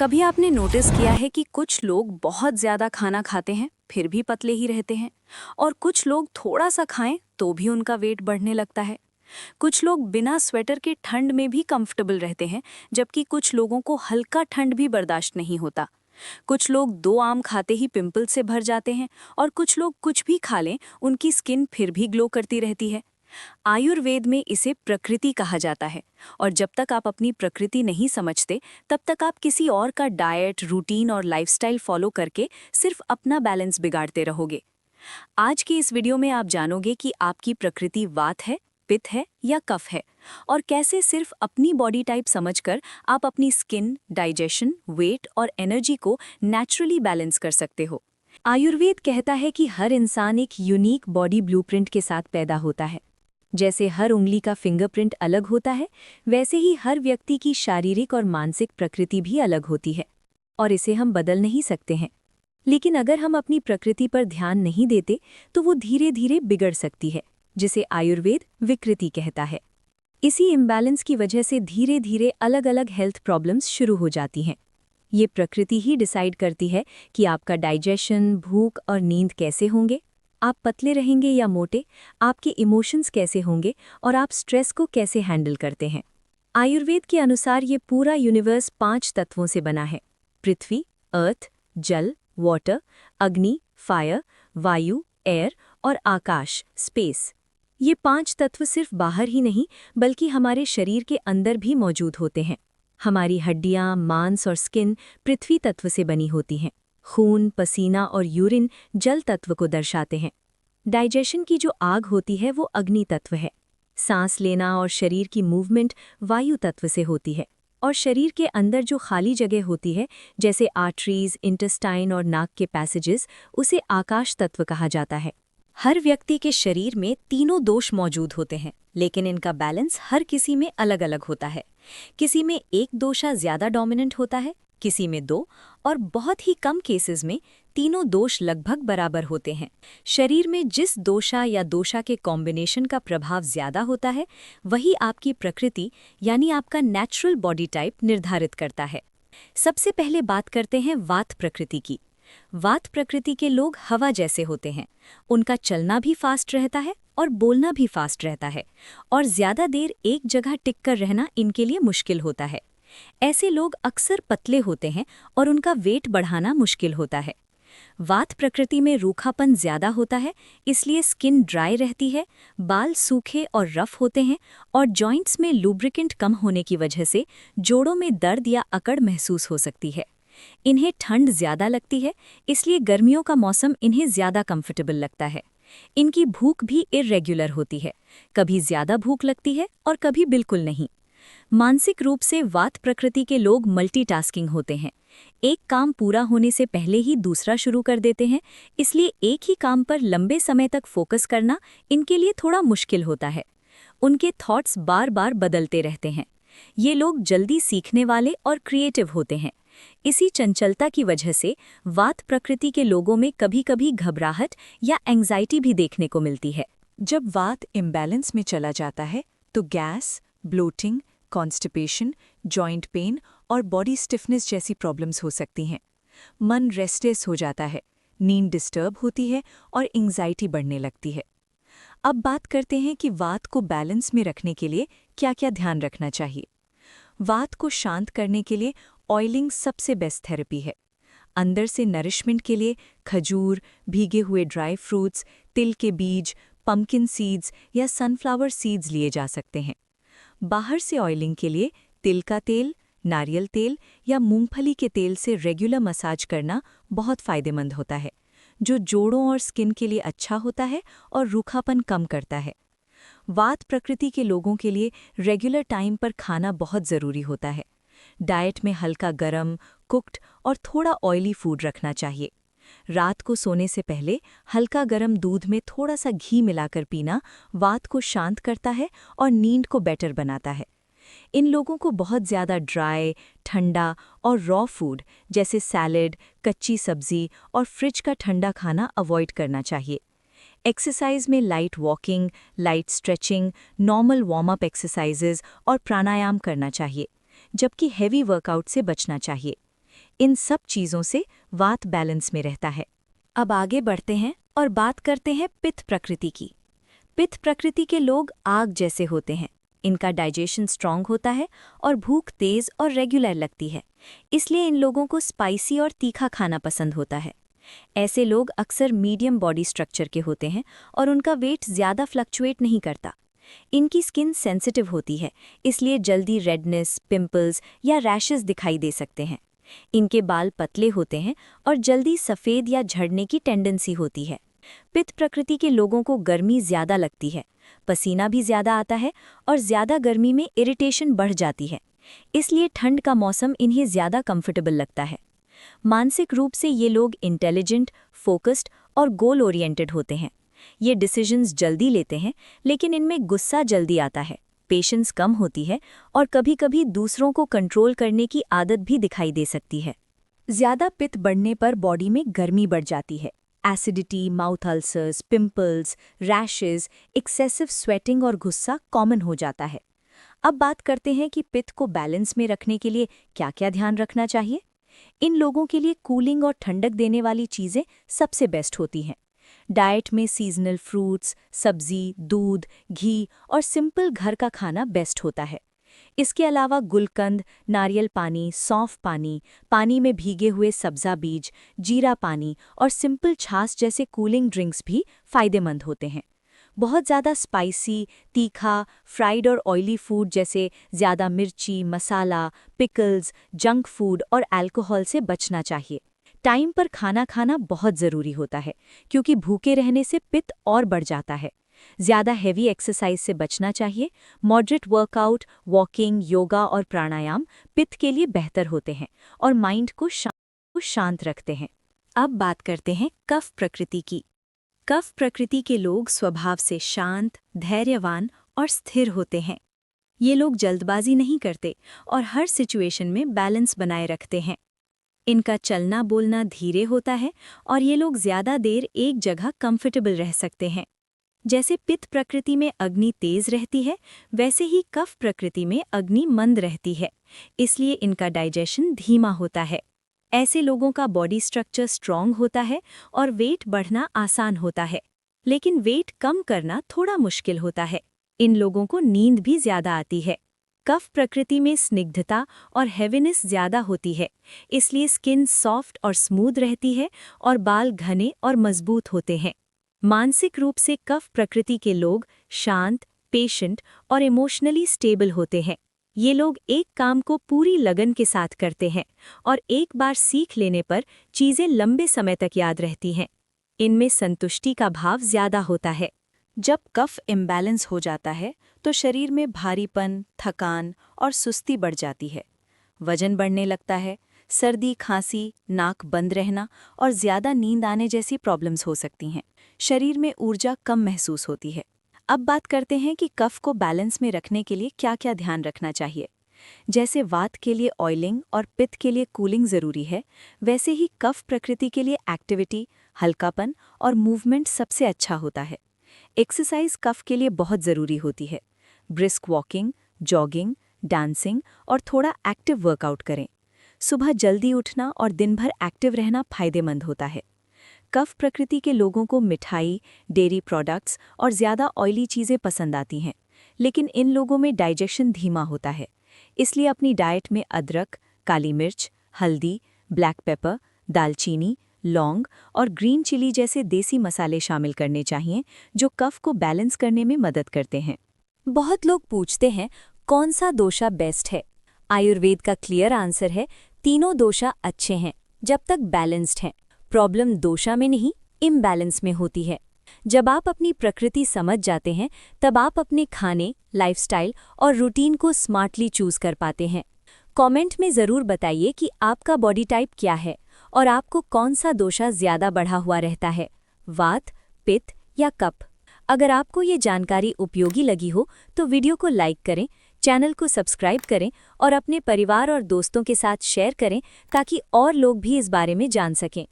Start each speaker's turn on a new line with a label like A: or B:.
A: कभी आपने नोटिस किया है कि कुछ लोग बहुत ज्यादा खाना खाते हैं फिर भी पतले ही रहते हैं और कुछ लोग थोड़ा सा खाएं तो भी उनका वेट बढ़ने लगता है। कुछ लोग बिना स्वेटर के ठंड में भी कंफर्टेबल रहते हैं, जबकि कुछ लोगों को हल्का ठंड भी बर्दाश्त नहीं होता। कुछ लोग 2 आम खाते ही पिंपल से भर जाते हैं और कुछ लोग कुछ भी खा लें उनकी स्किन फिर भी ग्लो करती रहती है। आयुर्वेद में इसे प्रकृति कहा जाता है और जब तक आप अपनी प्रकृति नहीं समझते तब तक आप किसी और का डाइट, रूटीन और लाइफस्टाइल फॉलो करके सिर्फ अपना बैलेंस बिगाड़ते रहोगे। आज की इस वीडियो में आप जानोगे कि आपकी प्रकृति वात है, पित्त है या कफ है, और कैसे सिर्फ अपनी बॉडी टाइप समझकर आप अपनी स्किन, डाइजेशन, वेट और एनर्जी को नेचुरली बैलेंस कर सकते हो। आयुर्वेद कहता है कि हर इंसान एक यूनिक बॉडी ब्लूप्रिंट के साथ पैदा होता है। जैसे हर उंगली का फिंगरप्रिंट अलग होता है, वैसे ही हर व्यक्ति की शारीरिक और मानसिक प्रकृति भी अलग होती है और इसे हम बदल नहीं सकते हैं। लेकिन अगर हम अपनी प्रकृति पर ध्यान नहीं देते तो वो धीरे धीरे बिगड़ सकती है, जिसे आयुर्वेद विकृति कहता है। इसी इम्बैलेंस की वजह से धीरे धीरे अलग अलग हेल्थ प्रॉब्लम्स शुरू हो जाती हैं। ये प्रकृति ही डिसाइड करती है कि आपका डाइजेशन, भूख और नींद कैसे होंगे, आप पतले रहेंगे या मोटे, आपके इमोशंस कैसे होंगे और आप स्ट्रेस को कैसे हैंडल करते हैं। आयुर्वेद के अनुसार ये पूरा यूनिवर्स 5 तत्वों से बना है: पृथ्वी, अर्थ, जल, वाटर, अग्नि, फायर, वायु, एयर और आकाश, स्पेस। ये 5 तत्व सिर्फ बाहर ही नहीं बल्कि हमारे शरीर के अंदर भी मौजूद होते हैं। हमारी हड्डियां, मांस और स्किन पृथ्वी तत्व से बनी होती हैं। खून, पसीना और यूरिन जल तत्व को दर्शाते हैं। डाइजेशन की जो आग होती है वो अग्नि तत्व है। सांस लेना और शरीर की मूवमेंट वायु तत्व से होती है। और शरीर के अंदर जो खाली जगह होती है, जैसे आर्टरीज, इंटेस्टाइन और नाक के पैसेजेस, उसे आकाश तत्व कहा जाता है। हर व्यक्ति के शरीर में तीनों दोष मौजूद होते हैं, लेकिन इनका बैलेंस हर किसी में अलग अलग होता है। किसी में एक दोषा ज्यादा डोमिनेंट होता है, किसी में 2, और बहुत ही कम केसेस में तीनों दोष लगभग बराबर होते हैं। शरीर में जिस दोषा या दोषा के कॉम्बिनेशन का प्रभाव ज्यादा होता है, वही आपकी प्रकृति यानी आपका नेचुरल बॉडी टाइप निर्धारित करता है। सबसे पहले बात करते हैं वात प्रकृति की। वात प्रकृति के लोग हवा जैसे होते हैं। उनका चलना भी फास्ट रहता है और बोलना भी फास्ट रहता है, और ज्यादा देर एक जगह टिक कर रहना इनके लिए मुश्किल होता है। ऐसे लोग अक्सर पतले होते हैं और उनका वेट बढ़ाना मुश्किल होता है। वात प्रकृति में रूखापन ज्यादा होता है, इसलिए स्किन ड्राई रहती है, बाल सूखे और रफ होते हैं, और जॉइंट्स में लुब्रिकेंट कम होने की वजह से जोड़ों में दर्द या अकड़ महसूस हो सकती है। इन्हें ठंड ज्यादा लगती है, इसलिए गर्मियों का मौसम इन्हें ज्यादा कंफर्टेबल लगता है। इनकी भूख भी इर्रेगुलर होती है, कभी ज्यादा भूख लगती है और कभी बिल्कुल नहीं। मानसिक रूप से वात प्रकृति के लोग मल्टीटास्किंग होते हैं। एक काम पूरा होने से पहले ही दूसरा शुरू कर देते हैं, इसलिए एक ही काम पर लंबे समय तक फोकस करना इनके लिए थोड़ा मुश्किल होता है। उनके थॉट्स बार बार बदलते रहते हैं। ये लोग जल्दी सीखने वाले और क्रिएटिव होते हैं। इसी चंचलता की वजह से वात प्रकृति के लोगों में कभी-कभी घबराहट या एंग्जाइटी भी देखने को मिलती है।
B: जब वात इम्बैलेंस में चला जाता है तो gas, bloating, constipation, joint pain और बॉडी स्टिफनेस जैसी प्रॉब्लम्स हो सकती हैं। मन रेस्टलेस हो जाता है, नींद डिस्टर्ब होती है और एंग्जाइटी बढ़ने लगती है। अब बात करते हैं कि वात को बैलेंस में रखने के लिए क्या-क्या ध्यान रखना चाहिए। वात को शांत करने के लिए ऑयलिंग सबसे बेस्ट थेरेपी है। अंदर से नरिशमेंट के लिए खजूर, भीगे हुए ड्राई फ्रूट्स, तिल के बीज, पम्पकिन सीड्स या सनफ्लावर सीड्स लिए जा सकते हैं। बाहर से ऑयलिंग के लिए तिल का तेल, नारियल तेल या मूंगफली के तेल से रेगुलर मसाज करना बहुत फायदेमंद होता है, जो जोड़ों और स्किन के लिए अच्छा होता है और रूखापन कम करता है। वात प्रकृति के लोगों के लिए रेगुलर टाइम पर खाना बहुत ज़रूरी होता है। डाइट में हल्का गरम, कुक्ड और थोड़ा ऑयली फूड रखना चाहिए। रात को सोने से पहले हल्का गरम दूध में थोड़ा सा घी मिलाकर पीना वात को शांत करता है और नींद को बेटर बनाता है। इन लोगों को बहुत ज़्यादा ड्राई, ठंडा और रॉ फूड जैसे सैलेड, कच्ची सब्जी और फ्रिज का ठंडा खाना अवॉइड करना चाहिए। एक्सरसाइज में light walking, light stretching, normal warm up exercises और प्राणायाम करना चाहिए, जबकि हेवी वर्कआउट से बचना चाहिए। इन सब चीज़ों से वात बैलेंस में रहता है।
A: अब आगे बढ़ते हैं और बात करते हैं पित्त प्रकृति की। पित्त प्रकृति के लोग आग जैसे होते हैं। इनका डाइजेशन स्ट्रांग होता है और भूख तेज और रेगुलर लगती है। इसलिए इन लोगों को स्पाइसी और तीखा खाना पसंद होता है। ऐसे लोग अक्सर मीडियम बॉडी स्ट्रक्चर के होते हैं और उनका वेट ज़्यादा फ्लक्चुएट नहीं करता। इनकी स्किन सेंसिटिव होती है, इसलिए जल्दी रेडनेस, पिंपल्स या रैशेस दिखाई दे सकते हैं। इनके बाल पतले होते हैं और जल्दी सफ़ेद या झड़ने की टेंडेंसी होती है। पित्त प्रकृति के लोगों को गर्मी ज़्यादा लगती है, पसीना भी ज़्यादा आता है और ज़्यादा गर्मी में इरिटेशन बढ़ जाती है। इसलिए ठंड का मौसम इन्हें ज़्यादा कंफर्टेबल लगता है। मानसिक रूप से ये लोग इंटेलिजेंट, फोकस्ड और गोल ओरिएंटेड होते हैं। ये डिसीजंस जल्दी लेते हैं, लेकिन इनमें गुस्सा जल्दी आता है, पेशेंस कम होती है और कभी-कभी दूसरों को कंट्रोल करने की आदत भी दिखाई दे सकती है। ज़्यादा पित्त बढ़ने पर बॉडी में गर्मी बढ़ जाती है। Acidity, mouth ulcers, pimples, rashes, excessive sweating और गुस्सा कॉमन हो जाता है। अब बात करते हैं कि पित्त को बैलेंस में रखने के लिए क्या-क्या ध्यान रखना चाहिए। इन लोगों के लिए कूलिंग और ठंडक देने वाली चीज़ें सबसे बेस्ट होती हैं। डाइट में सीजनल फ्रूट्स, सब्जी, दूध, घी और सिंपल घर का खाना बेस्ट होता है। इसके अलावा गुलकंद, नारियल पानी, सौंफ पानी, पानी में भीगे हुए सब्जा बीज, जीरा पानी और सिंपल छाछ जैसे कूलिंग ड्रिंक्स भी फायदेमंद होते हैं। बहुत ज़्यादा स्पाइसी, तीखा, फ्राइड और ऑयली फूड जैसे ज़्यादा मिर्ची, मसाला, पिकल्स, जंक फूड और अल्कोहल से बचना चाहिए। टाइम पर खाना खाना बहुत ज़रूरी होता है, क्योंकि भूखे रहने से पित्त और बढ़ जाता है। ज़्यादा हेवी एक्सरसाइज से बचना चाहिए। मॉडरेट वर्कआउट, वॉकिंग, योगा और प्राणायाम पित्त के लिए बेहतर होते हैं और माइंड को शांत रखते हैं। अब बात करते हैं कफ प्रकृति की। कफ प्रकृति के लोग स्वभाव से शांत, धैर्यवान और स्थिर होते हैं। ये लोग जल्दबाजी नहीं करते और हर सिचुएशन में बैलेंस बनाए रखते हैं। इनका चलना बोलना धीरे होता है और ये लोग ज़्यादा देर एक जगह कंफर्टेबल रह सकते हैं। जैसे पित्त प्रकृति में अग्नि तेज रहती है, वैसे ही कफ प्रकृति में अग्नि मंद रहती है, इसलिए इनका डाइजेशन धीमा होता है। ऐसे लोगों का बॉडी स्ट्रक्चर स्ट्रॉन्ग होता है और वेट बढ़ना आसान होता है, लेकिन वेट कम करना थोड़ा मुश्किल होता है। इन लोगों को नींद भी ज़्यादा आती है। कफ प्रकृति में स्निग्धता और हेवीनेस ज़्यादा होती है, इसलिए स्किन सॉफ्ट और स्मूथ रहती है और बाल घने और मजबूत होते हैं। मानसिक रूप से कफ प्रकृति के लोग शांत, पेशेंट और इमोशनली स्टेबल होते हैं। ये लोग एक काम को पूरी लगन के साथ करते हैं और एक बार सीख लेने पर चीज़ें लंबे समय तक याद रहती हैं। इनमें संतुष्टि का भाव ज़्यादा होता है। जब कफ इम्बैलेंस हो जाता है तो शरीर में भारीपन, थकान और सुस्ती बढ़ जाती है। वजन बढ़ने लगता है, सर्दी, खांसी, नाक बंद रहना और ज़्यादा नींद आने जैसी प्रॉब्लम्स हो सकती हैं। शरीर में ऊर्जा कम महसूस होती है। अब बात करते हैं कि कफ को बैलेंस में रखने के लिए क्या-क्या ध्यान रखना चाहिए। जैसे वात के लिए ऑयलिंग और पित्त के लिए कूलिंग ज़रूरी है, वैसे ही कफ प्रकृति के लिए एक्टिविटी, हल्कापन और मूवमेंट सबसे अच्छा होता है। एक्सरसाइज कफ के लिए बहुत ज़रूरी होती है। ब्रिस्क वॉकिंग, जॉगिंग, डांसिंग और थोड़ा एक्टिव वर्कआउट करें। सुबह जल्दी उठना और दिन भर एक्टिव रहना फायदेमंद होता है। कफ प्रकृति के लोगों को मिठाई, डेयरी प्रोडक्ट्स और ज़्यादा ऑयली चीज़ें पसंद आती हैं, लेकिन इन लोगों में डाइजेशन धीमा होता है। इसलिए अपनी डाइट में अदरक, काली मिर्च, हल्दी, ब्लैक पेपर, दालचीनी, लौंग और ग्रीन चिली जैसे देसी मसाले शामिल करने चाहिए, जो कफ को बैलेंस करने में मदद करते हैं। बहुत लोग पूछते हैं कौन सा दोशा बेस्ट है। आयुर्वेद का क्लियर आंसर है, तीनों दोशा अच्छे हैं जब तक बैलेंस्ड हैं। प्रॉब्लम दोशा में नहीं, इम्बैलेंस में होती है। जब आप अपनी प्रकृति समझ जाते हैं, तब आप अपने खाने, लाइफस्टाइल और रूटीन को स्मार्टली चूज कर पाते हैं। कमेंट में ज़रूर बताइए कि आपका बॉडी टाइप क्या है और आपको कौन सा दोषा ज़्यादा बढ़ा हुआ रहता है, वात, पित्त या कफ। अगर आपको ये जानकारी उपयोगी लगी हो तो वीडियो को लाइक करें, चैनल को सब्सक्राइब करें और अपने परिवार और दोस्तों के साथ शेयर करें ताकि और लोग भी इस बारे में जान सकें।